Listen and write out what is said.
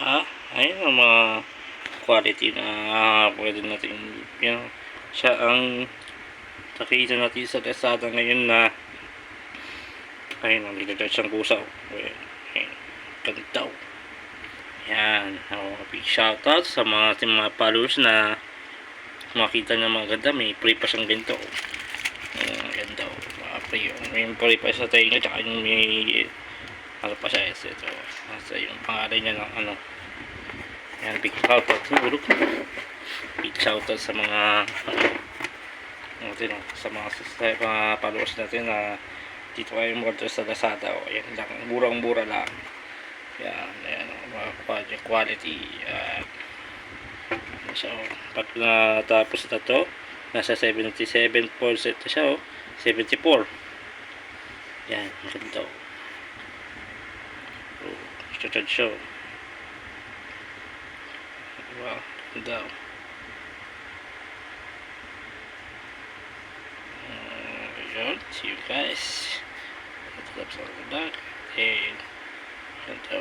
Ayun ang mga quality na pwede natin, siya ang nakita natin sa Lazada ngayon na ayun, nagdadad siyang pusa. Ayun, ganda. Yan, big shoutout sa mga ating mga followers na makita na mga ganda. May free pa siyang ganito. Ganda, mga free. May free pa sa tayo, tsaka yung may ano pa siya, ito nasa yung pangalan niya ng ano. Yan, big shoutout siguro. Big shoutout sa mga natin, sa mga followers natin na dito kayo order sa Lazada. Ayan lang, murang-mura lang. Ayan, mga quality. So, pag natapos na to, nasa 77% na siya, 74. Yan, maganda. Ito siya. Wow, ganda. Yun, see you guys. Let's go sa vlog. And ito,